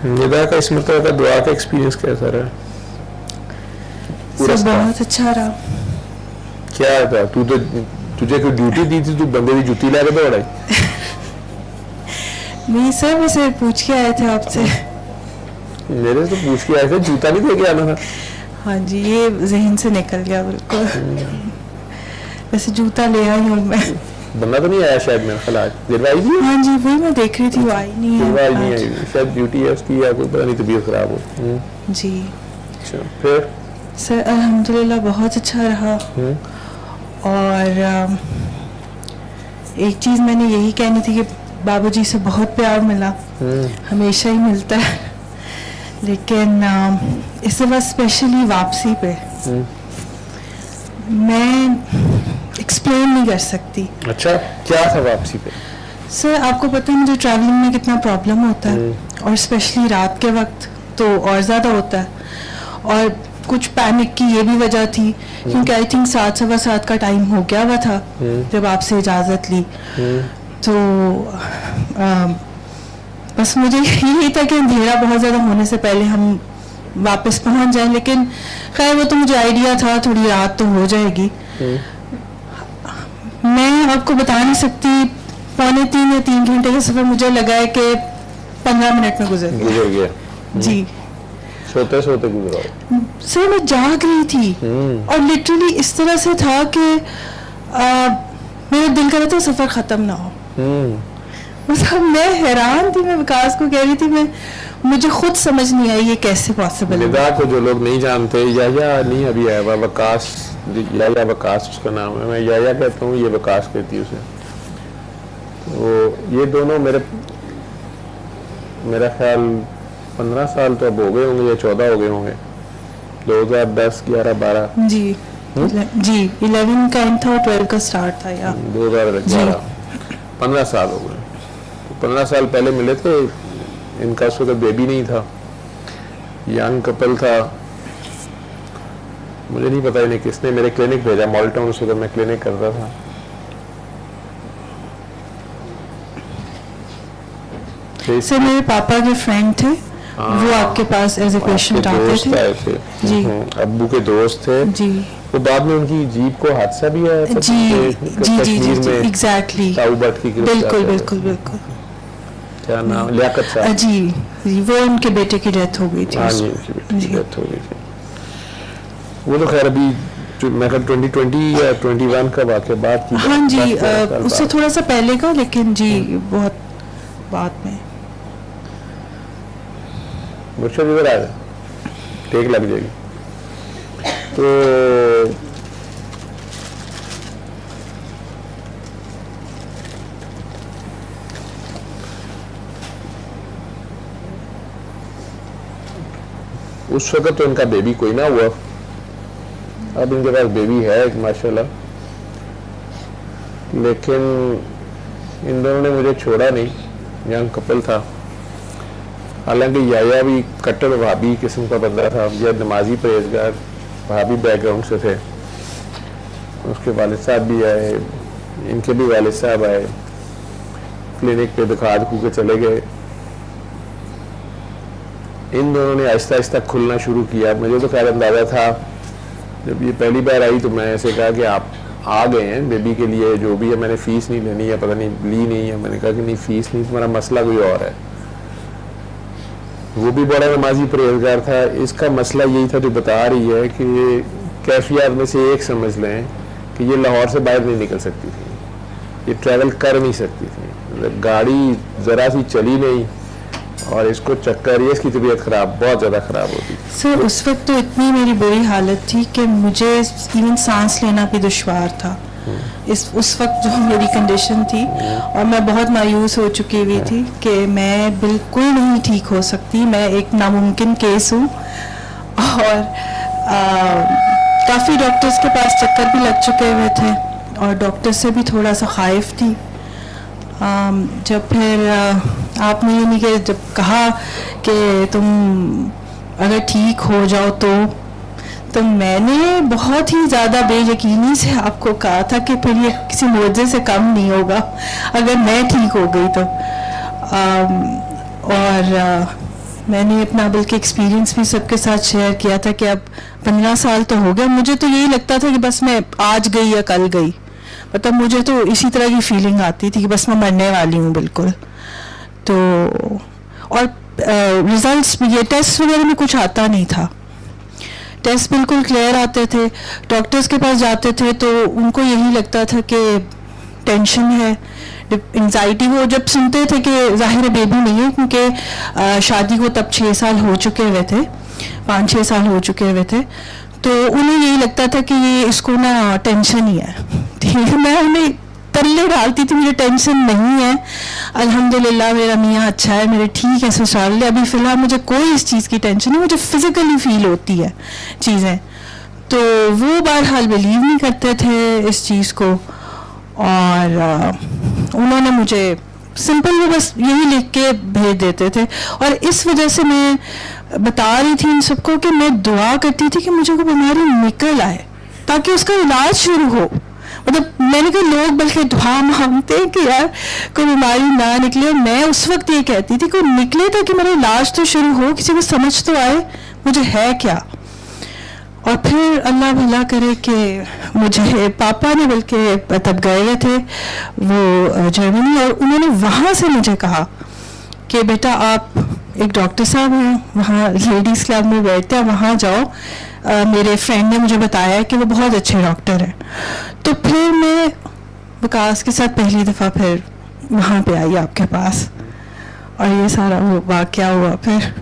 निदा का इस मतलब का दुआ का एक्सपीरियंस कैसा रहा? सब बहुत अच्छा रहा। क्या था? तुझे कोई ड्यूटी दी थी, तू बंदे की जुती ला के दौड़ाई? नहीं सर, वैसे पूछ के आए थे आपसे। मेरे से तो पूछ के आए थे, जूता नहीं दे के आना था। हाँ जी, ये जहन से निकल गया बिल्कुल। वैसे जूता ले आई हूँ मैं। बंदा तो नहीं आया शायद, मेरे ख्याल आज दिलवाई थी। हाँ जी, वही मैं देख रही थी, वो आई नहीं है। दिलवाई नहीं आई, शायद ड्यूटी है उसकी या कोई पता नहीं, तबीयत खराब हो। जी अच्छा, फिर सर अल्हम्दुलिल्लाह बहुत अच्छा रहा। और एक चीज़ मैंने यही कहनी थी कि बाबूजी से बहुत प्यार मिला, हमेशा ही मिलता है, लेकिन इस बार स्पेशली वापसी पे मैं एक्सप्लेन नहीं कर सकती। अच्छा, क्या था वापसी पे? सर आपको पता है मुझे ट्रैवलिंग में कितना प्रॉब्लम होता है, और स्पेशली रात के वक्त तो और ज़्यादा होता है। और कुछ पैनिक की ये भी वजह थी क्योंकि आई थिंक 7:15 का टाइम हो गया हुआ था जब आपसे इजाज़त ली। तो बस मुझे यही था कि अंधेरा बहुत ज़्यादा होने से पहले हम वापस पहुंच जाएं, लेकिन खैर वो तो मुझे आइडिया था थोड़ी रात तो हो जाएगी। मैं आपको बता नहीं सकती, 2.25 या 3 घंटे का सफ़र मुझे लगा है कि 15 मिनट में गुजर गया। जी, सोते सोते गुजरा। सर मैं जाग रही थी और लिटरली इस तरह से था कि मेरा दिल कर रहा था सफ़र ख़त्म ना हो। मतलब मैं हैरान थी, मैं विकास को कह रही थी, मुझे खुद समझ नहीं आई ये कैसे पॉसिबल है। निदा को जो लोग नहीं जानते, याया नहीं अभी आया, वकास, याया वकास उसका नाम है, मैं याया कहता हूँ, ये वकास कहती है उसे। तो ये दोनों मेरा ख्याल 15 साल तो अब हो गए होंगे या 14 हो गए होंगे, 2010, 11, 12 जी जी 11 का एंड था और 12 का स्टार्ट था या 2011, 15 साल हो गए। 15 साल पहले मिले थे, इनका उस वक्त बेबी नहीं था, यंग कपल था। मुझे नहीं पता इन्हें किसने मेरे क्लिनिक भेजा, मॉल टाउन से, मैं क्लिनिक करता था। सर मेरे पापा के फ्रेंड थे, वो आपके पास एज ए पेशेंट आते थे। जी, अब्बू के दोस्त थे जी। वो बाद में उनकी जीप को हादसा भी आया था। जी जी जी जी एग्जैक्टली, बिल्कुल बिल्कुल बिल्कुल। क्या नाम? लियाकत साहब। जी जी, वो उनके बेटे की डेथ हो गई थी। हाँ जी, उनकी बेटे की डेथ हो गई थी। वो तो खैर अभी मैं 2020 या 21 का वाक़या बात की। हाँ जी, उससे थोड़ा सा पहले का, लेकिन जी बहुत बाद में। मुर्शद इधर आ जाए, टेक लग जाएगी। तो उस वक्त तो इनका बेबी कोई ना हुआ, अब इनके पास बेबी है माशाल्लाह, लेकिन इन दोनों ने मुझे छोड़ा नहीं। यंग कपल था, हालांकि याया भी कट्टर वहाबी किस्म का बंदा था, या नमाजी परहेजगार वहाबी बैकग्राउंड से थे। उसके वालिद साहब भी आए, इनके भी वालिद साहब आए, क्लिनिक पे दिखा दिखू के चले गए। इन दोनों ने आहिस्ता आहिस्ता खुलना शुरू किया। मुझे तो खैर अंदाज़ा था, जब ये पहली बार आई तो मैं ऐसे कहा कि आप आ गए हैं बेबी के लिए, जो भी है, मैंने फ़ीस नहीं लेनी है, पता नहीं ली नहीं है। मैंने कहा कि नहीं फ़ीस नहीं, तुम्हारा मसला कोई और है। वो भी बड़ा नमाजी परहेजगार था, इसका मसला यही था जो बता रही है कि कैफियत में से एक समझ लें कि ये लाहौर से बाहर नहीं निकल सकती थी, ये ट्रैवल कर नहीं सकती थी, मतलब गाड़ी ज़रा सी चली नहीं और इसको चक्कर, ये इसकी तबीयत ख़राब, बहुत ज़्यादा ख़राब होती थी। सर उस वक्त तो इतनी मेरी बुरी हालत थी कि मुझे इवन सांस लेना भी दुश्वार था। उस वक्त जो मेरी कंडीशन थी, और मैं बहुत मायूस हो चुकी हुई थी कि मैं बिल्कुल नहीं ठीक हो सकती, मैं एक नामुमकिन केस हूँ। और काफ़ी डॉक्टर्स के पास चक्कर भी लग चुके हुए थे और डॉक्टर से भी थोड़ा सा खाइफ थी। जब फिर आपने ये नहीं कि जब कहा कि तुम अगर ठीक हो जाओ तो मैंने बहुत ही ज़्यादा बेयकीनी से आपको कहा था कि फिर ये किसी मुआवजे से कम नहीं होगा अगर मैं ठीक हो गई तो। और मैंने अपना बल्कि एक्सपीरियंस भी सबके साथ शेयर किया था कि अब 15 साल तो हो गया, मुझे तो यही लगता था कि बस मैं आज गई या कल गई, मतलब मुझे तो इसी तरह की फीलिंग आती थी कि बस मैं मरने वाली हूँ बिल्कुल। तो और रिजल्ट्स ये टेस्ट वगैरह में कुछ आता नहीं था, टेस्ट बिल्कुल क्लियर आते थे। डॉक्टर्स के पास जाते थे तो उनको यही लगता था कि टेंशन है, एंजाइटी। वो जब सुनते थे कि जाहिर है बेबी नहीं है, क्योंकि शादी को तब 6 साल हो चुके हुए थे, 5-6 साल हो चुके हुए थे, तो उन्हें यही लगता था कि ये इसको ना टेंशन ही है। ठीक है, मैं उन्हें तल्ले डालती थी, मुझे टेंशन नहीं है, अल्हम्दुलिल्लाह मेरा मियाँ अच्छा है, मेरे ठीक है ससुराल, अभी फ़िलहाल मुझे कोई इस चीज़ की टेंशन नहीं, मुझे फिज़िकली फील होती है चीज़ें। तो वो बहरहाल बिलीव नहीं करते थे इस चीज़ को, और उन्होंने मुझे सिंपल वो बस यही लिख के भेज देते थे। और इस वजह से मैं बता रही थी इन सबको कि मैं दुआ करती थी कि मुझे कोई बीमारी निकल आए ताकि उसका इलाज शुरू हो। मतलब मैंने कहा लोग बल्कि दुआ मांगते हैं कि यार कोई बीमारी ना निकले, और मैं उस वक्त ये कहती थी कि निकले ताकि मेरा इलाज तो शुरू हो, किसी को समझ तो आए मुझे है क्या। और फिर अल्लाह भला करे कि मुझे पापा ने बल्कि तब गए हुए थे वो जर्मनी, और उन्होंने वहाँ से मुझे कहा कि बेटा आप एक डॉक्टर साहब हैं वहाँ लेडीज़ क्लब में बैठते हैं, वहाँ जाओ, मेरे फ्रेंड ने मुझे बताया कि वो बहुत अच्छे डॉक्टर हैं। तो फिर मैं विकास के साथ पहली दफ़ा फिर वहाँ पे आई आपके पास, और ये सारा वो वाक़या हुआ। फिर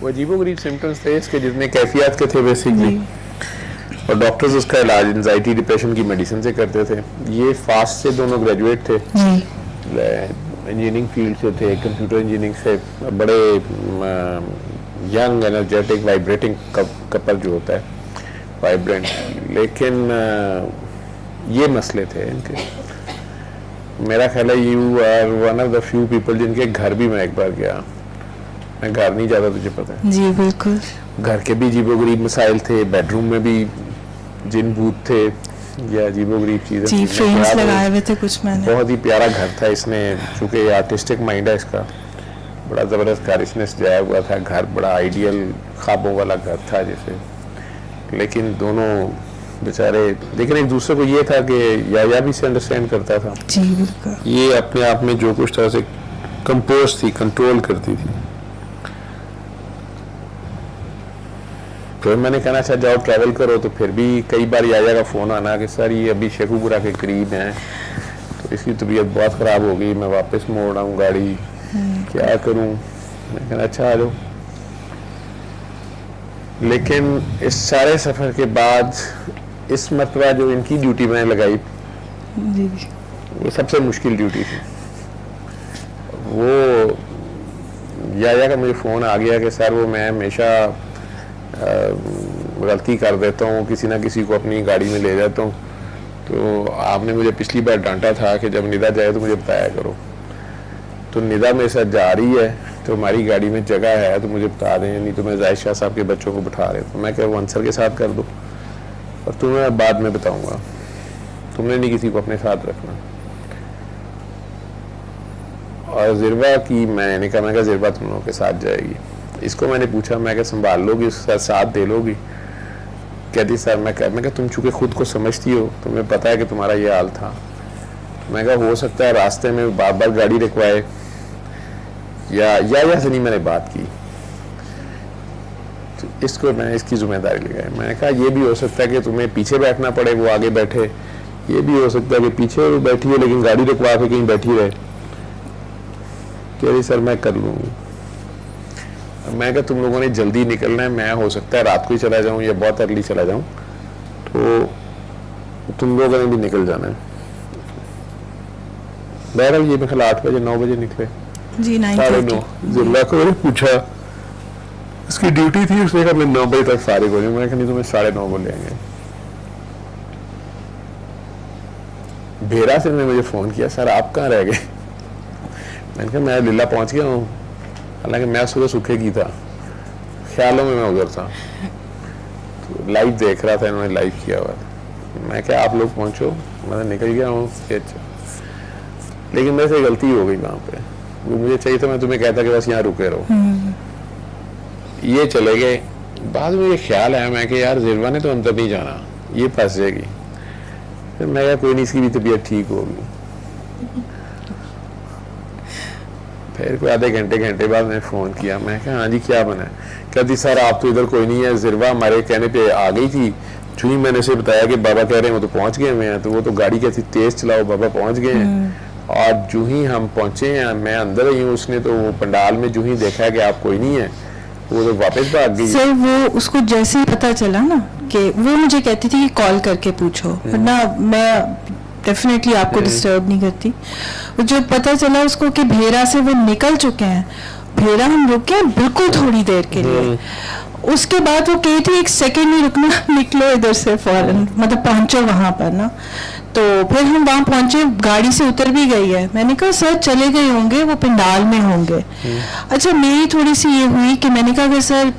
वो अजीबोगरीब सिम्टम्स थे इसके जितने कैफियत के थे बेसिकली, और डॉक्टर्स उसका इलाज एंजाइटी डिप्रेशन की मेडिसिन से करते थे। ये फास्ट से दोनों ग्रेजुएट थे, इंजीनियरिंग फील्ड से थे, कंप्यूटर इंजीनियरिंग से, बड़े यंग एनर्जेटिक वाइब्रेटिंग कपल जो होता है, वाइब्रेंट। लेकिन ये मसले थे इनके। मेरा ख्याल है you are one of the few people जिनके घर भी मैं एक बार गया। मैं घर नहीं जाता, तुझे पता है। जी बिल्कुल। घर के भी अजीबोगरीब मसाइल थे, बेडरूम में भी जिन भूत थे या अजीबोगरीब चीज़ें। जी फ्रेम्स लगाए हुए थे कुछ मैंने। बहुत ही प्यारा घर था, इसने चूँकि आर्टिस्टिक माइंड है इसका, बड़ा ज़बरदस्त घर इसने सजाया हुआ था। घर बड़ा आइडियल ख्वाबों वाला घर था जैसे। लेकिन दोनों बेचारे, लेकिन एक दूसरे को ये था कि या भी से अंडरस्टैंड करता था। जी बिल्कुल। ये अपने आप में जो कुछ था उसे कंपोज थी, कंट्रोल करती थी। तो मैंने कहना अच्छा जाओ ट्रैवल करो, तो फिर भी कई बार याया का फ़ोन आना कि सर ये अभी शेखुपुरा के करीब हैं, तो इसकी तबीयत बहुत ख़राब हो गई, मैं वापस मोड़ रहा हूँ गाड़ी, क्या करूँ। मैं कहना अच्छा आ जाओ। लेकिन इस सारे सफ़र के बाद इस मरतबा जो इनकी ड्यूटी मैंने लगाई जी, वो सबसे मुश्किल ड्यूटी थी। वो याया का मुझे फ़ोन आ गया कि सर वो मैं हमेशा गलती कर देता हूँ, किसी ना किसी को अपनी गाड़ी में ले जाता हूँ, तो आपने मुझे पिछली बार डांटा था कि जब निदा जाए तो मुझे बताया करो। तो निदा मेरे साथ जा रही है तो हमारी गाड़ी में जगह है तो मुझे बता दें, नहीं तो मैं जाहिद शाह साहब के बच्चों को बिठा रहे। तो मैं कह अंसर के साथ कर दो और तुम्हें बाद में बताऊँगा, तुमने नहीं किसी को अपने साथ रखना। और ज़िरवा की मैंने कहा, मैं ज़िरवा तुम लोगों के साथ जाएगी। इसको मैंने पूछा, मैं क्या संभाल लोगी, उसके साथ दे लोगी? कहती सर मैं क्या तुम चूँकि खुद को समझती हो, तुम्हें पता है कि तुम्हारा ये हाल था। मैं कहा हो सकता है रास्ते में बार बार गाड़ी रुकवाए या से नहीं मैंने बात की, तो इसको मैंने इसकी जिम्मेदारी लगाई। मैंने कहा ये भी हो सकता है कि तुम्हें पीछे बैठना पड़े, वो आगे बैठे, ये भी हो सकता है कि पीछे वो बैठी है लेकिन गाड़ी रुकवा के कहीं बैठी रहे। कह रही सर मैं कर लूँगी। मैं कहा तुम लोगों ने जल्दी निकलना है, मैं हो सकता है रात को ही चला जाऊँ या बहुत अर्ली चला जाऊँ, तो तुम लोगों ने भी निकल जाना है। बहरहाल ये कल 8 बजे 9 बजे निकले जी, 9:30। जिला को मैंने पूछा, इसकी ड्यूटी थी, उसने कहा मैं 9 बजे तक फारिग हो जाऊँ। मैंने कहा नहीं तो मैं 9:30 को ले आएंगे। भेरा से ने मुझे फ़ोन किया, सर आप कहाँ रह गए? मैंने कहा मैं लीला पहुँच गया हूँ, हालांकि मैं सुबह सूखे की था, ख्यालों में मैं उधर था, तो लाइव देख रहा था, इन्होंने लाइव किया हुआ था। मैं क्या आप लोग पहुँचो, मैं निकल गया हूँ। अच्छा, लेकिन मेरे से गलती हो गई वहाँ पे। वो मुझे चाहिए था, मैं तुम्हें कहता कि बस यहाँ रुके रहो। ये चले गए। बाद में ये ख्याल आया मैं कि यार ज़िरवा ने तो अंदर नहीं जाना, ये फंस जाएगी। फिर मैं कहा कोई नहीं, इसकी भी तबीयत ठीक होगी। फिर कोई आधे घंटे बाद मैंने फ़ोन किया, मैं कहा हाँ जी क्या बना है? कहती सर आप तो इधर कोई नहीं है, ज़िरवा हमारे कहने पे आ गई थी, जो ही मैंने उसे बताया कि बाबा कह रहे हैं वो तो पहुंच गए हुए हैं, तो वो तो गाड़ी कहती तेज़ चलाओ, बाबा पहुंच गए हैं। और जो ही हम पहुंचे हैं, मैं अंदर आई हूँ, उसने तो वो पंडाल में जो ही देखा है कि आप कोई नहीं है, वो तो वापस भाग गई। सर वो उसको जैसे ही पता चला ना कि वो मुझे कहती थी कि कॉल करके पूछो, वरना मैं डेफिनेटली आपको डिस्टर्ब नहीं करती। जो पता चला उसको कि भेरा से वो निकल चुके हैं, भेरा हम रुके हैं बिल्कुल थोड़ी देर के लिए, उसके बाद वो कही थी एक सेकंड नहीं रुकना, निकलो इधर से फौरन, मतलब पहुंचो वहां पर ना। तो फिर हम वहां पहुंचे, गाड़ी से उतर भी गई है। मैंने कहा सर चले गए होंगे, वो पंडाल में होंगे। अच्छा मेरी थोड़ी सी ये हुई कि मैंने कहा कि सर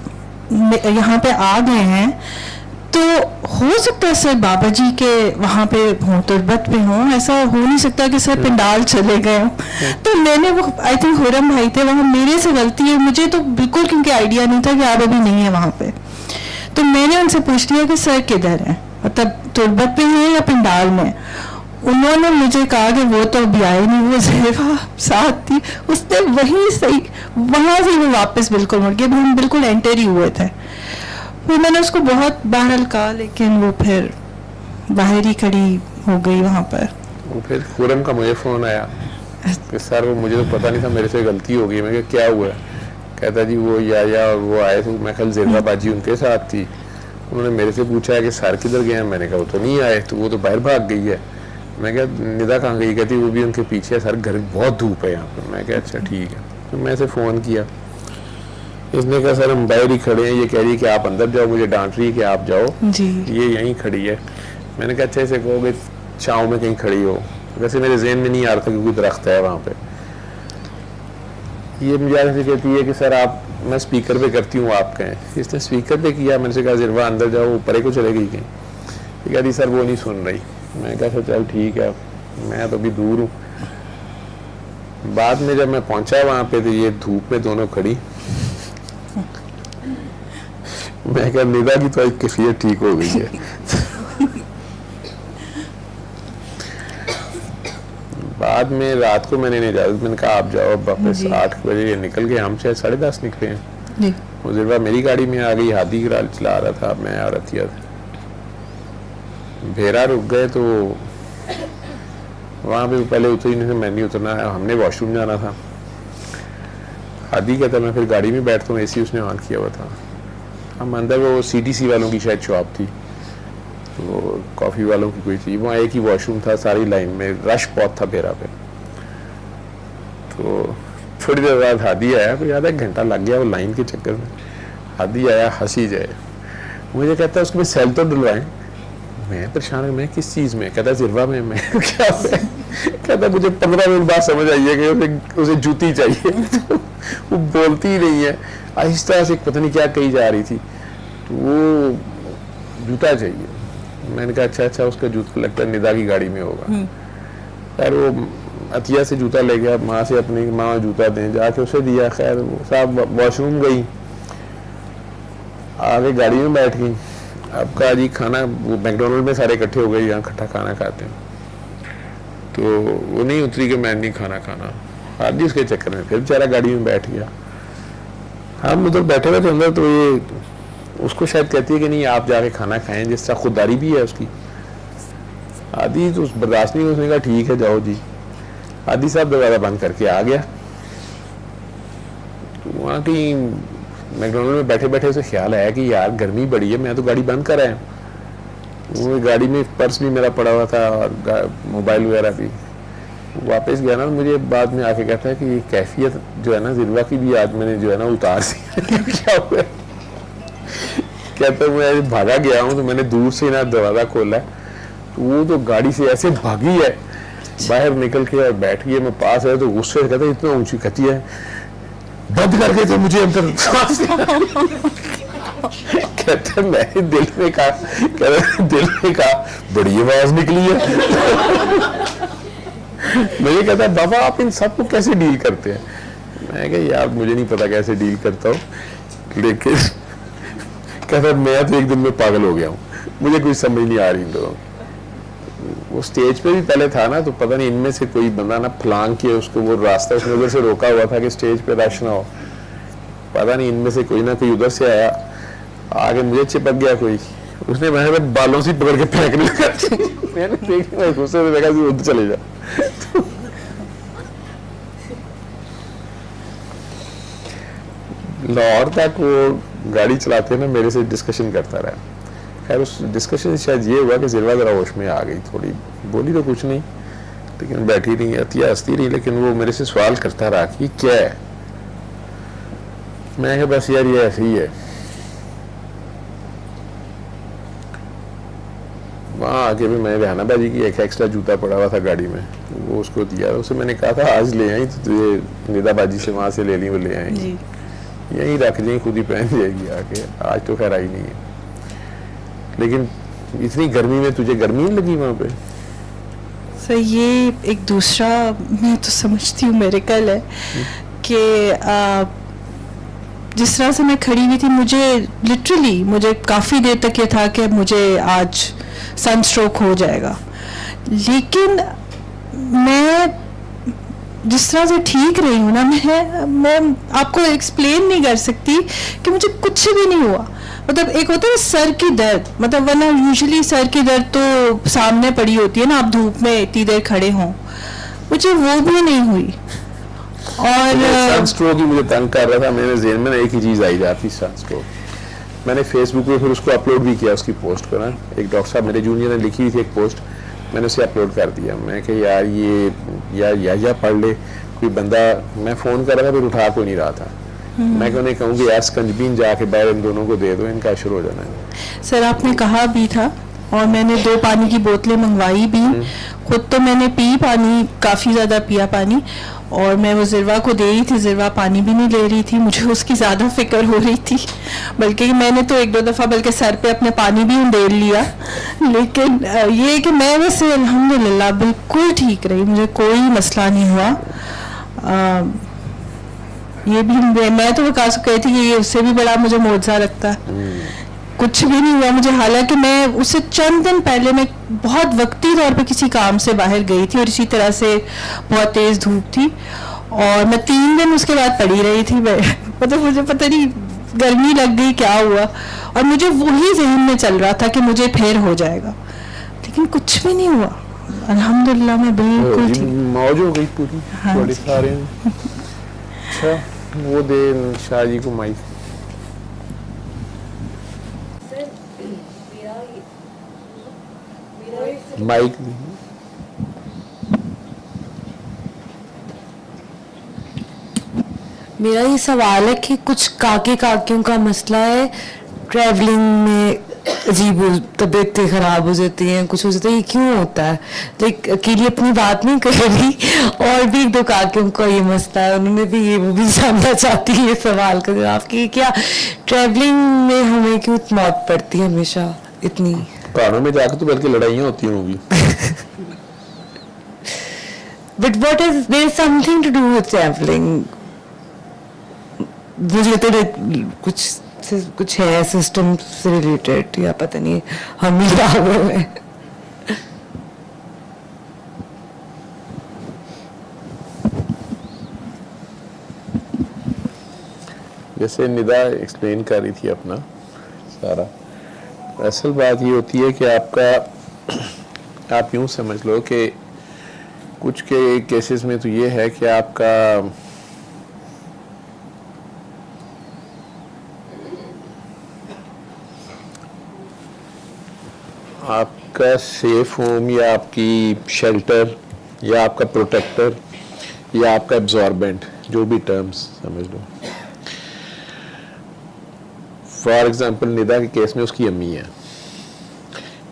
यहाँ पे आ गए हैं तो हो सकता है सर बाबा जी के वहाँ पे हों, तुरबत पे हों, ऐसा हो नहीं सकता कि सर पंडाल चले गए हों। तो मैंने वो आई थिंक हुरम भाई थे वहाँ, मेरे से गलती है, मुझे तो बिल्कुल क्योंकि आइडिया नहीं था कि आप अभी नहीं है वहाँ पे। तो मैंने उनसे पूछ लिया कि सर किधर है, मतलब तुरबत पे हैं या पंडाल में? उन्होंने मुझे कहा कि वो तो अभी आए नहीं, वो ज़िरवा साथ थी, उसने वहीं सही वहाँ से वो वापस बिल्कुल मुड़ गए, हम बिल्कुल एंटर ही हुए थे। फिर मैंने उसको बहुत बहरहाल कहा, लेकिन वो फिर बाहर ही खड़ी हो गई वहाँ पर। वो फिर खुरम का मुझे फ़ोन आया कि सर वो मुझे तो पता नहीं था, मेरे से गलती हो गई। मैं कहा क्या हुआ? कहता जी वो या और वो आए थे, मैं कल ज़िरवा बाजी उनके साथ थी, उन्होंने मेरे से पूछा है कि सर किधर गए हैं? मैंने कहा वो तो नहीं आए, तो वो तो बाहर भाग गई है। मैं कहा निदा कहाँ गई? कहती वो भी उनके पीछे है सर, घर बहुत धूप है यहाँ पर। मैं कहा अच्छा ठीक है। तो मैं इसे फ़ोन किया, इसने कहा सर हम बाहर ही खड़े हैं, ये कह रही है कि आप अंदर जाओ, मुझे डांट रही है कि आप जाओ जी, ये यहीं खड़ी है। मैंने कहा अच्छा इसे कहोगे छाँव में कहीं खड़ी हो। वैसे मेरे जहन में नहीं आ रहा था कि कोई दरख्त है वहाँ पे। ये मुझे ऐसे कहती है कि सर आप, मैं स्पीकर पे करती हूँ आप कहें। इसने स्पीकर पे किया, मैंने से कहा ज़िरवा अंदर जाओ, वो परे को चले गई कहीं। ये कहती सर वो नहीं सुन रही। मैं कहा चल ठीक है, मैं तो अभी दूर हूँ। बाद में जब मैं पहुंचा वहाँ पे तो ये धूप में दोनों खड़ी। मैं कहा निदा की तो आज कैफियत ठीक हो गई है। बाद में रात को मैंने इजाजत, मैंने कहा आप जाओ वापस। 8 बजे ये निकल गए, हम शायद 10:30 निकले हैं। वो ज़िरवा मेरी गाड़ी में आ गई, हादी चला रहा था, मैं और अतिया भेरा रुक गए। तो वहाँ पे पहले उतरी नहीं, मैं नहीं उतरना है, हमने वॉशरूम जाना था। हादी कहता मैं फिर गाड़ी में बैठता हूँ, एसी उसने ऑन किया हुआ था। हम अंदर, वो CTC वालों की शायद शॉप थी, वो कॉफ़ी वालों की कोई थी, वहाँ एक ही वॉशरूम था सारी लाइन में, रश बहुत था भेरा पे। तो थोड़ी देर बाद हादी आया, कोई आधा घंटा लग गया वो लाइन के चक्कर में। हादी आया, हंसी जाए, मुझे कहता है उसको मैं सेल तो डलवाएं। मैं परेशान, मैं किस चीज़ में? कहता ज़िरवा में। मैं क्या है? कहता मुझे 15 मिनट बाद समझ आई है कि उसे जूती चाहिए। तो वो बोलती ही नहीं है, आहिस्ता से पता नहीं क्या कही जा रही थी, तो वो जूता चाहिए। मैंने कहा अच्छा उसका जूता लगता है निदा की गाड़ी में होगा। खैर वो अतिया से जूता ले गया, माँ से अपनी माँ जूता दें, जाके उसे दिया। खैर वो साहब वॉशरूम गई, आगे गाड़ी में बैठ गई। अब कहा जी खाना, वो मैकडोनल्ड में सारे इकट्ठे हो गए, यहाँ इकट्ठा खाना खाते हैं। तो वो नहीं उतरी कि मैं नहीं खाना। आदि उसके चक्कर में फिर बेचारा गाड़ी में बैठ गया। हम उधर बैठे हुए थे अंदर, तो ये उसको शायद कहती है कि नहीं आप जाके खाना खाएं, जिस तरह खुददारी भी है उसकी। आदि तो बर्दाश्त नहीं, उसने कहा ठीक है जाओ जी। आदि साहब दरवाज़ा बंद करके आ गया। तो वहाँ की मैकडोनल्ड में बैठे बैठे उसे ख्याल आया कि यार गर्मी बड़ी है, मैं तो गाड़ी बंद कर आया। वो गाड़ी में पर्स भी मेरा पड़ा हुआ था और मोबाइल वगैरह भी। वापस गया ना, मुझे बाद में आके कहता है कि ये कैफियत जो है ना ज़िरवा की भी आज मैंने जो है ना उतार दी। क्या हुआ? कहता मैं भागा गया हूँ, तो मैंने दूर से ना दरवाज़ा खोला, तो वो तो गाड़ी से ऐसे भागी है, बाहर निकल के और बैठ गई। मैं पास है तो गुस्से से कहता इतना ऊंची कहती है बंद करके तो मुझे अंदर। कहते मैंने दिल में कहा बड़ी आवाज निकली है। मुझे कहता बाबा आप इन सबको कैसे डील करते हैं? मैं कहा यार मुझे नहीं पता कैसे डील करता हूँ, लेकिन कहता मैं तो एक दिन में पागल हो गया हूँ, मुझे कुछ समझ नहीं आ रही। तो वो स्टेज पे भी पहले था ना, तो पता नहीं इनमें से कोई बंदा ना फलांग किया उसको, वो रास्ता उसने उधर से रोका हुआ था कि स्टेज पे रश ना हो। पता नहीं इनमें से कोई ना कोई उधर से आया, आगे मुझे चिपक गया कोई, उसने मैंने बालों से पकड़ के फेंकने लगा। मैंने देखा, गुस्से में देखा कि उधर चले जा। लाहौर तक वो गाड़ी चलाते ना मेरे से डिस्कशन करता रहा। खैर उस डिस्कशन से शायद ये हुआ कि ज़िरवा ज़रा होश में आ गई, थोड़ी बोली तो कुछ नहीं, लेकिन बैठी रही, अतिया हंसती रही, लेकिन वो मेरे से सवाल करता रहा कि क्या है। मैं कहा बस यार ये ऐसे ही है। वहाँ आके भी मैं बहाना बाजी की, एक एक्स्ट्रा जूता पड़ा हुआ था गाड़ी में, वो उसको दिया। उसे मैंने कहा था आज ले आई, तो तुझे निदाबाजी से वहाँ से ले ली, वो ले आई, यहीं रख ली, खुद ही पहन जाएगी आके। आज तो खैर आई नहीं है, लेकिन इतनी गर्मी में तुझे गर्मी नहीं लगी वहाँ पे? सर ये एक दूसरा मैं तो समझती हूँ मेरे कल है कि जिस तरह से मैं खड़ी हुई थी, मुझे लिटरली मुझे काफ़ी देर तक ये था कि मुझे आज सनस्ट्रोक हो जाएगा, लेकिन मैं जिस तरह से ठीक रही हूँ ना, मैं आपको एक्सप्लेन नहीं कर सकती कि मुझे कुछ भी नहीं हुआ। मतलब एक होता है सर की दर्द, मतलब वरना यूजुअली सर की दर्द तो सामने पड़ी होती है ना, आप धूप में इतनी देर खड़े हों, मुझे वो भी नहीं हुई। और सनस्ट्रोक ही मुझे तंग कर रहा था, मेरे ज़हन में एक ही चीज़ आई जाती, सनस्ट्रोक। मैंने फेसबुक पे फिर उसको अपलोड भी किया, उसकी पोस्ट को ना, एक डॉक्टर साहब मेरे जूनियर ने लिखी हुई थी एक पोस्ट, मैंने उसे अपलोड कर दिया। मैं कि यार ये या पढ़ ले कोई बंदा। मैं फ़ोन कर रहा था फिर उठा कोई नहीं रहा था। मैं क्यों नहीं कहूँगी यार स्कंजबीन जाके बाहर इन दोनों को दे दो, इनका अशर हो जाना है। सर आपने कहा भी था, और मैंने 2 पानी की बोतलें मंगवाई भी, खुद तो मैंने पी पानी, काफ़ी ज़्यादा पिया पानी, और मैं वो ज़िरवा को दे रही थी, ज़िरवा पानी भी नहीं ले रही थी, मुझे उसकी ज़्यादा फिक्र हो रही थी, बल्कि मैंने तो 1-2 दफ़ा बल्कि सर पे अपने पानी भी उंडेल लिया। लेकिन ये कि मैं वैसे अल्हम्दुलिल्लाह बिल्कुल ठीक रही, मुझे कोई मसला नहीं हुआ। ये भी मैं तो विकास को कहती थी कि ये उससे भी बड़ा मुझे मौजज़ा लगता है, कुछ भी नहीं हुआ मुझे। हालांकि मैं उससे चंद दिन पहले मैं बहुत वक्ती तौर पे किसी काम से बाहर गई थी, और इसी तरह से बहुत तेज़ धूप थी, और मैं 3 दिन उसके बाद पड़ी रही थी। मतलब मुझे पता नहीं गर्मी लग गई क्या हुआ, और मुझे वही जहन में चल रहा था कि मुझे फिर हो जाएगा, लेकिन कुछ भी नहीं हुआ अल्हम्दुलिल्लाह, मैं बिल्कुल ठीक, मौज हो गई पूरी। हाँ बड़े सारे अच्छा वो दे शाह जी को माइक। माइक मेरा ये सवाल है कि कुछ काके काकियों का मसला है, ट्रैवलिंग में अजीब तबीयतें खराब हो जाती हैं, कुछ हो जाता है, ये क्यों होता है? लाइक अकेली अपनी बात नहीं कर रही, और भी 1-2 काकियों का ये मसला है, उन्होंने भी ये वो भी जानना चाहती है ये सवाल का जवाब कि क्या ट्रैवलिंग में हमें क्यों मौत पड़ती है हमेशा इतनी? पहाड़ों में जाकर तो बल्कि लड़ाइयाँ होती होंगी। But what is there something to do with travelling? मुझे तो कुछ है सिस्टम से रिलेटेड, या पता नहीं हम ही पागल हैं। जैसे निदा एक्सप्लेन कर रही थी अपना सारा, असल बात ये होती है कि आपका, आप यूं समझ लो कि कुछ के केसेस में तो ये है कि आपका सेफ होम या आपकी शेल्टर या आपका प्रोटेक्टर या आपका एब्जॉर्बेंट, जो भी टर्म्स समझ लो। फॉर एग्जांपल निदा के केस में उसकी अम्मी है,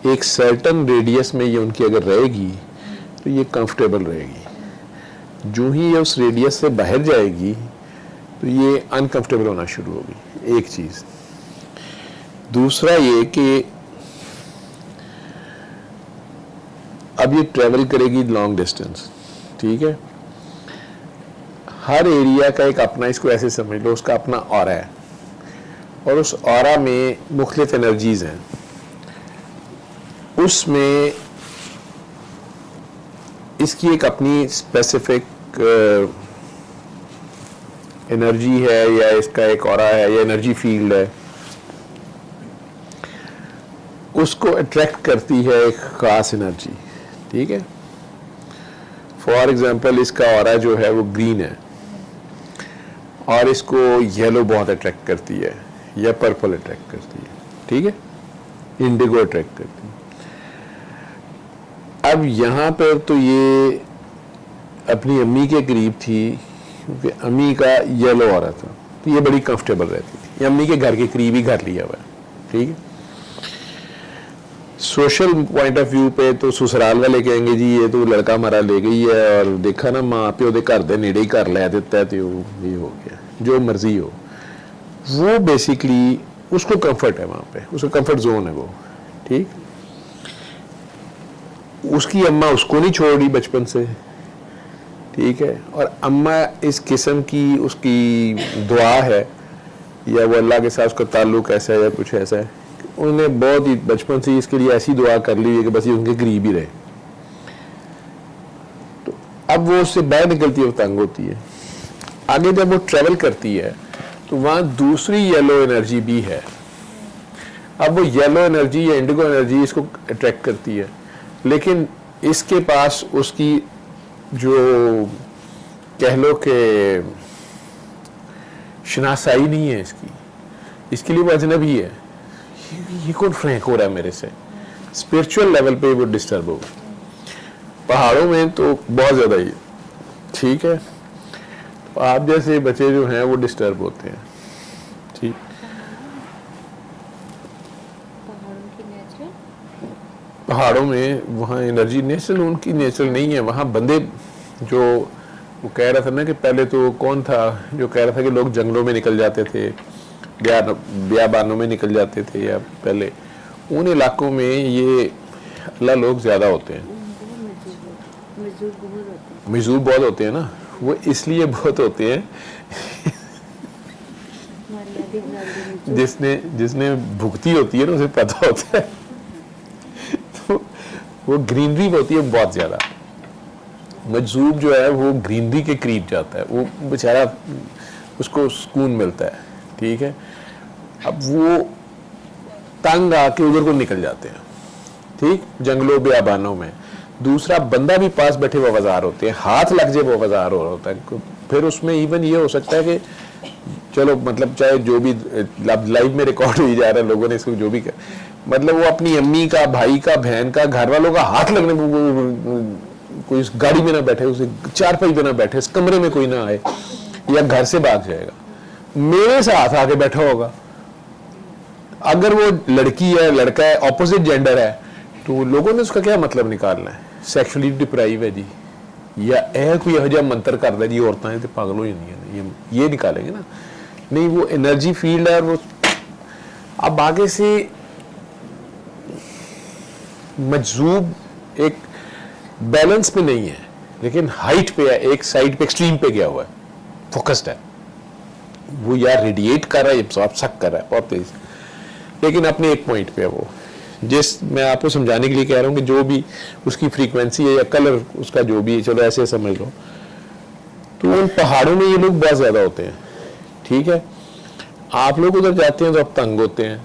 एक सर्टन रेडियस में ये उनकी अगर रहेगी तो ये कंफर्टेबल रहेगी। जो ही ये उस रेडियस से बाहर जाएगी तो ये अनकंफर्टेबल होना शुरू होगी, एक चीज़। दूसरा ये कि अब ये ट्रैवल करेगी लॉन्ग डिस्टेंस, ठीक है, हर एरिया का एक अपना, इसको ऐसे समझ लो, उसका अपना ऑरा है और उस ऑरा में मुख्तलिफ एनर्जीज हैं। उसमें इसकी एक अपनी स्पेसिफिक एनर्जी है या इसका एक ऑरा है या एनर्जी फील्ड है, उसको अट्रैक्ट करती है एक खास एनर्जी। ठीक है, फॉर एग्जांपल इसका ऑरा जो है वो ग्रीन है और इसको येलो बहुत अट्रैक्ट करती है या पर्पल अट्रैक्ट करती है। ठीक है, इंडिगो अट्रैक्ट करती है। अब यहाँ पर तो ये अपनी अम्मी के करीब थी क्योंकि अम्मी का येलो ऑरा था, तो ये बड़ी कंफर्टेबल रहती थी। ये अम्मी के घर के करीब ही घर लिया हुआ है। ठीक है, सोशल पॉइंट ऑफ व्यू पे तो ससुराल वाले कहेंगे जी ये तो लड़का हमारा ले गई है और देखा ना माँ प्यो दे घर दे नेड़े ही घर लै दिता है, तो ये हो गया, जो मर्जी हो। वो बेसिकली उसको कंफर्ट है वहाँ पे, उसका कंफर्ट जोन है वो। ठीक, उसकी अम्मा उसको नहीं छोड़ रही बचपन से। ठीक है, और अम्मा इस किस्म की उसकी दुआ है या वो अल्लाह के साथ उसका ताल्लुक ऐसा है या कुछ ऐसा है, उन्हें बहुत ही बचपन से इसके लिए ऐसी दुआ कर ली है कि बस ये उनके करीब ही रहे। तो अब वो उससे बाहर निकलती है, वो तंग होती है। आगे जब वो ट्रेवल करती है तो वहाँ दूसरी येलो एनर्जी भी है। अब वो येलो एनर्जी या इंडिगो एनर्जी इसको अट्रैक्ट करती है, लेकिन इसके पास उसकी जो कह लो कि शनासाई नहीं है इसके लिए वो अजनबी है। ये कौन फ्रैंक हो रहा है मेरे से, स्पिरिचुअल लेवल पे वो डिस्टर्ब हो। पहाड़ों में तो बहुत ज्यादा ही। ठीक है, तो आप जैसे बच्चे जो हैं वो डिस्टर्ब होते हैं। ठीक, पहाड़ों में वहाँ एनर्जी नेचुरल, उनकी नेचुरल नहीं है। वहाँ बंदे जो वो कह रहा था ना कि पहले तो कौन था जो कह रहा था कि लोग जंगलों में निकल जाते थे, बियाबानों में निकल जाते थे, या पहले उन इलाकों में ये अल्लाह लोग ज्यादा होते हैं, मजदूर बहुत होते हैं ना। वो इसलिए बहुत होते हैं जिसने भुगती होती है ना उसे पता होता है। तो वो ग्रीनरी होती है बहुत ज्यादा। मजदूर जो है वो ग्रीनरी के करीब जाता है, वो बेचारा उसको सुकून मिलता है। ठीक है, अब वो तंग आके उधर को निकल जाते हैं। ठीक, जंगलों बियाबानों में। दूसरा बंदा भी पास बैठे वो वजार होते हैं, हाथ लग जाए वो वजार हो होता है। फिर उसमें इवन ये हो सकता है कि चलो मतलब चाहे जो भी लाइव में रिकॉर्ड हुई जा रहा है, लोगों ने इसको जो भी कर, मतलब वो अपनी अम्मी का, भाई का, बहन का, घर वालों का हाथ लगने, कोई इस गाड़ी में ना बैठे, उसे चारपाई पे ना बैठे, इस कमरे में कोई ना आए या घर से भाग जाएगा, मेरे साथ आके बैठा होगा। अगर वो लड़की है, लड़का है, ऑपोजिट जेंडर है, तो लोगों ने उसका क्या मतलब निकालना है, सेक्सुअली डिप्राइव है जी, या कोई यह मंत्र कर रहा है जी, औरतें तो पागल हो जाती हैं, ये निकालेंगे ना। नहीं, वो एनर्जी फील्ड है। और वो अब आगे से मजजूब एक बैलेंस पे नहीं है, लेकिन हाइट पे है, एक साइड पे एक्सट्रीम पे गया हुआ है, फोकस्ड है। वो यार रेडिएट कर रहा है, एब्सॉर्ब सक कर रहा है बहुत तेज, लेकिन अपने एक पॉइंट पे है वो। मैं आपको समझाने के लिए कह रहा हूँ कि जो भी उसकी फ्रीक्वेंसी है या कलर उसका जो भी है, चलो ऐसे समझ लो। तो उन पहाड़ों में ये लोग बहुत ज्यादा होते हैं। ठीक है, आप लोग उधर जाते हैं तो आप तंग होते हैं,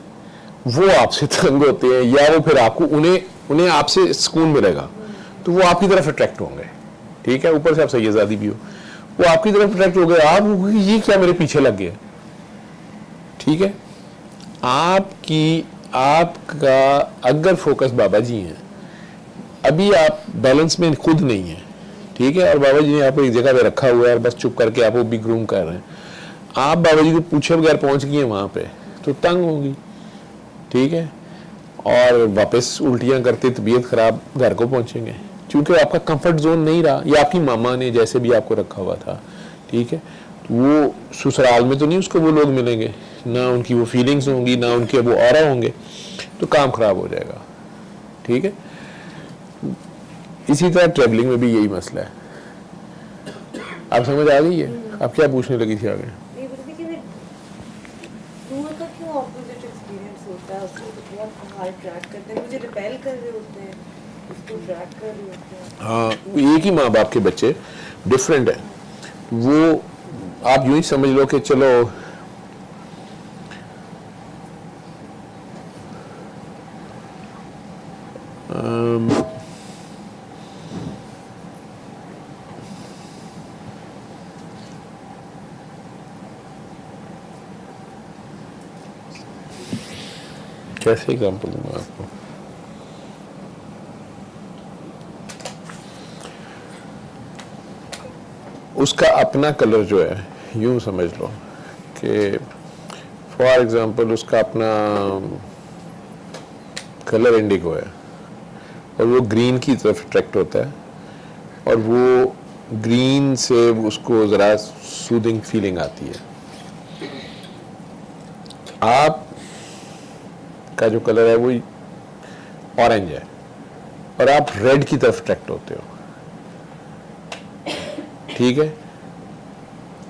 वो आपसे तंग होते हैं, या वो फिर आपको उन्हें आपसे सुकून मिलेगा तो वो आपकी तरफ अट्रैक्ट होंगे। ठीक है, ऊपर से आप सैयदादी भी हो, वो आपकी तरफ अट्रैक्ट हो गए, आप ये क्या मेरे पीछे लग गया। ठीक है, आपका अगर फोकस बाबा जी हैं, अभी आप बैलेंस में खुद नहीं है। ठीक है, और बाबा जी ने आपको एक जगह पे रखा हुआ है, बस चुप करके आपको भी ग्रूम कर रहे हैं, आप बाबा जी को पूछे बगैर पहुंच गए वहां पे तो तंग होगी। ठीक है, और वापस उल्टियां करते तबीयत खराब घर को पहुंचेंगे, क्योंकि आपका कंफर्ट जोन नहीं रहा, या आपकी मामा ने जैसे भी आपको रखा हुआ था। ठीक है, वो ससुराल में तो नहीं उसको वो लोग मिलेंगे, ना उनकी वो फीलिंग्स होंगी, ना उनके वो ऑरा होंगे, तो काम खराब हो जाएगा। ठीक है, इसी तरह ट्रेवलिंग में भी यही मसला है। आप समझ आ गई है? अब क्या पूछने लगी थी आगे? ये बोलती कि नूर का क्यों ऑपोजिट एक्सपीरियंस होता है, उसको तो बहुत हार्ड ट्रैक करते हैं, मुझे रिपेल कर रहे होते हैं, उसको ट्रैक कर रहे होते हैं। हाँ, एक ही माँ बाप के बच्चे डिफरेंट है। वो आप यूं ही समझ लो कि चलो कैसे एग्जाम्पल दूंगा आपको? उसका अपना कलर जो है, यूं समझ लो कि फॉर एग्जांपल उसका अपना कलर इंडिगो है और वो ग्रीन की तरफ अट्रैक्ट होता है और वो ग्रीन से उसको ज़रा सूदिंग फीलिंग आती है। आप का जो कलर है वो ऑरेंज है और आप रेड की तरफ अट्रैक्ट होते हो, ठीक है?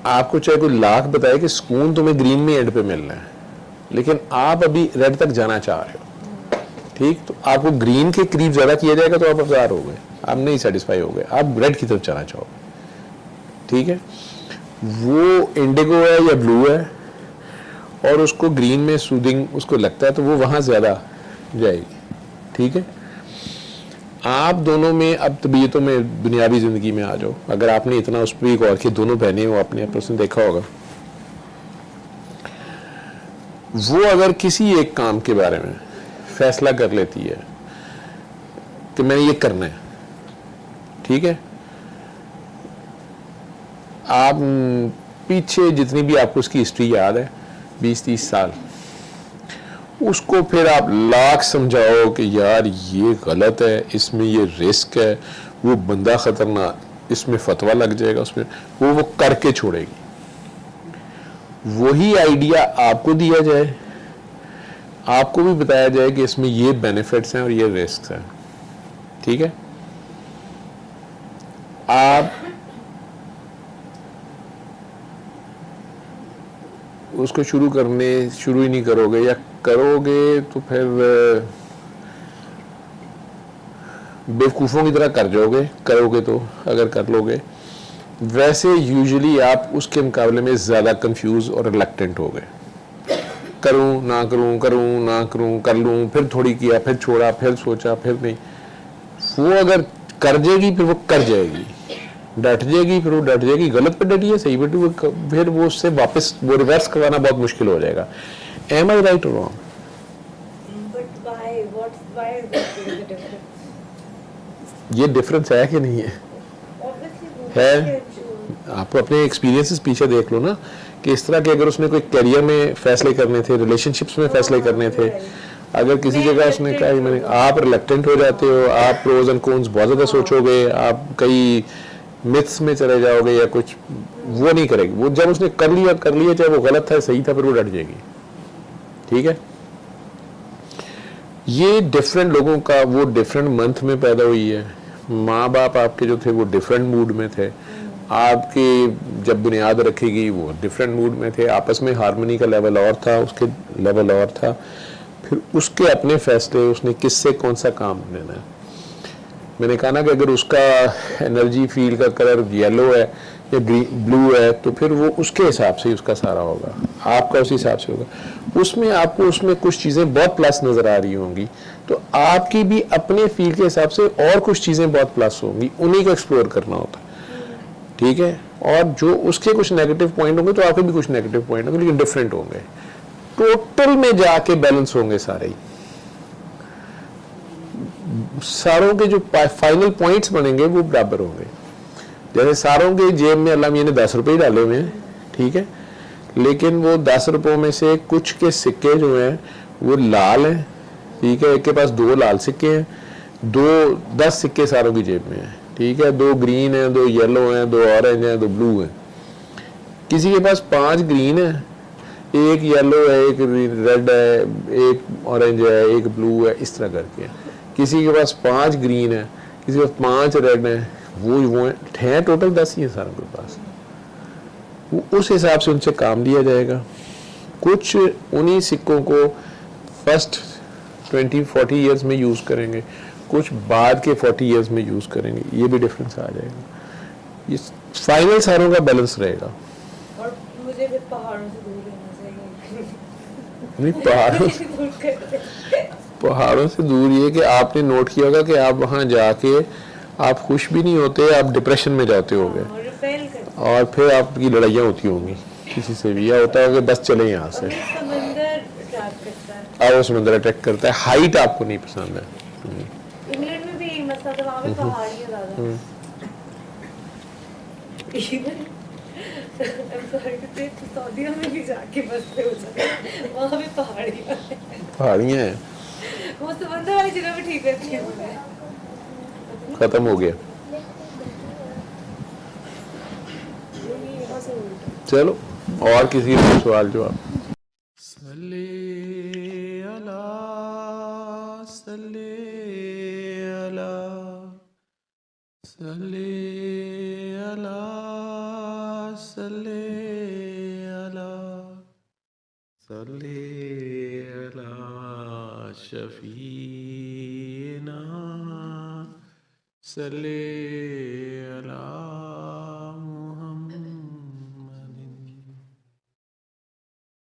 आपको चाहे कोई लाख बताए कि सुकून तुम्हें ग्रीन में एंड पे मिलना है, लेकिन आप अभी रेड तक जाना चाह रहे हो, ठीक? तो आपको ग्रीन के करीब ज्यादा किया जाएगा तो आप अफजार हो गए, आप नहीं सेटिस्फाई हो गए, आप रेड की तरफ जाना चाहोगे, ठीक है? वो इंडिगो है या ब्लू है और उसको ग्रीन में सूदिंग उसको लगता है तो वो वहां ज्यादा जाएगी, ठीक है? आप दोनों में अब तबीयतों में दुनियावी जिंदगी में आ जाओ, अगर आपने इतना उस पर गौर किया, दोनों बहनें हो आपने आपस में देखा होगा, वो अगर किसी एक काम के बारे में फैसला कर लेती है कि मैंने ये करना है, ठीक है? आप पीछे जितनी भी आपको उसकी हिस्ट्री याद है 20-30 साल, उसको फिर आप लाख समझाओ कि यार ये गलत है, इसमें ये रिस्क है, वो बंदा खतरनाक, इसमें फतवा लग जाएगा, उसमें वो करके छोड़ेगी। वही आइडिया आपको दिया जाए, आपको भी बताया जाए कि इसमें ये बेनिफिट्स हैं और ये रिस्क हैं, ठीक है? आप उसको शुरू ही नहीं करोगे, या करोगे तो फिर बेवकूफ़ों की तरह कर जाओगे, करोगे तो अगर कर लोगे। वैसे यूजुअली आप उसके मुकाबले में ज़्यादा कंफ्यूज और रिलक्टेंट हो गए, करूं ना करूं, करूं ना करूं, कर लूं, फिर थोड़ी किया, फिर छोड़ा, फिर सोचा, फिर नहीं। वो अगर कर जाएगी फिर वो कर जाएगी, डट जाएगी फिर वो डट जाएगी, गलत पे डटी है, सही पे वो फिर वो उससे वापस वो रिवर्स करवाना बहुत मुश्किल हो जाएगा। Am I right or wrong? But why is there a difference? ये डिफरेंस है कि नहीं है? Obviously है। आपको अपने एक्सपीरियंसेस पीछे देख लो ना, कि इस तरह के अगर उसने कोई करियर में फैसले करने थे, रिलेशनशिप्स में फैसले करने थे, अगर किसी जगह उसने कहा मैंने, आप रिलक्टेंट हो जाते हो, आप प्रोज एंड कॉन्स बहुत ज़्यादा सोचोगे, आप कई मिथ्स में चले जाओगे या कुछ, वो नहीं करेगी। वो जब उसने कर लिया चाहे वो गलत था सही था, फिर वो डट जाएगी, ठीक है? ये डिफरेंट लोगों का, वो डिफरेंट मंथ में पैदा हुई है। माँ बाप आपके जो थे वो डिफरेंट मूड में थे, आपकी जब बुनियाद रखेगी वो डिफरेंट मूड में थे, आपस में हार्मनी का लेवल और था, उसके लेवल और था, फिर उसके अपने फैसले, उसने किससे कौन सा काम लेना है। मैंने कहा ना कि अगर उसका एनर्जी फील्ड का कलर येलो है या ब्लू है तो फिर वो उसके हिसाब से ही उसका सारा होगा, आपका उसी हिसाब से होगा। उसमें आपको उसमें कुछ चीज़ें बहुत प्लस नज़र आ रही होंगी, तो आपकी भी अपने फील्ड के हिसाब से और कुछ चीज़ें बहुत प्लस होंगी, उन्हीं को एक्सप्लोर करना होता है, ठीक है? और जो उसके कुछ नेगेटिव पॉइंट होंगे तो आपके भी कुछ नेगेटिव पॉइंट होंगे, लेकिन डिफरेंट होंगे, टोटल में जाके बैलेंस होंगे सारे ही। सारों के जो फाइनल पॉइंट्स बनेंगे वो बराबर होंगे। जैसे सारों के जेब में अल्लाह मियां ने 10 रुपए डाले हुए हैं, ठीक है, लेकिन वो 10 रुपयों में से कुछ के सिक्के जो हैं वो लाल हैं, ठीक है, एक के पास 2 लाल सिक्के हैं, 10 सिक्के सारों की जेब में हैं, ठीक है, 2 ग्रीन हैं, 2 येलो हैं, 2 ऑरेंज हैं, 2 ब्लू हैं। किसी के पास 5 ग्रीन है, 1 येलो है, 1 रेड है, 1 ऑरेंज है, 1 ब्लू है, इस तरह करके। किसी के पास 5 ग्रीन है, किसी के पास 5 रेड है, वो हैं टोटल 10 ही है सारों के पास, उस हिसाब से उनसे काम लिया जाएगा। कुछ उन्हीं सिक्कों को फर्स्ट 20-40 ईयर्स में यूज़ करेंगे, कुछ बाद के 40 ईयर्स में यूज़ करेंगे, ये भी डिफरेंस आ जाएगा। ये फाइनल सारों का बैलेंस रहेगा। और मुझे भी पहाड़ों से दूर रहना चाहिए। नहीं, पहाड़ों से दूर ये कि आपने नोट किया होगा कि आप वहाँ जाके आप खुश भी नहीं होते, आप डिप्रेशन में जाते होगे और रिपेल करते और फिर आपकी लड़ाइयाँ होती होंगी किसी से भी, या होता होगा बस चले यहाँ से। हैं। समंदर ट्रैप करता है। और वो समुद्र अटैक करता है, हाइट आपको नहीं पसंद है। इंग्लैंड में भी यही मसला था, वहाँ पे पहाड़ियाँ ज़्यादा। इवन सऊदीया में भी जाके बसते हो जाते, वहाँ भी पहाड़ियाँ हैं। पहाड़ियाँ हैं, वो समंदर वाली जगह भी ठीक रहती है। खत्म हो गया। चलो और किसी का सवाल जवाब। सल्ले अला सल्ले अला सल्ले अला सल्ले अला सल्ले अला शफीना सल्ले अला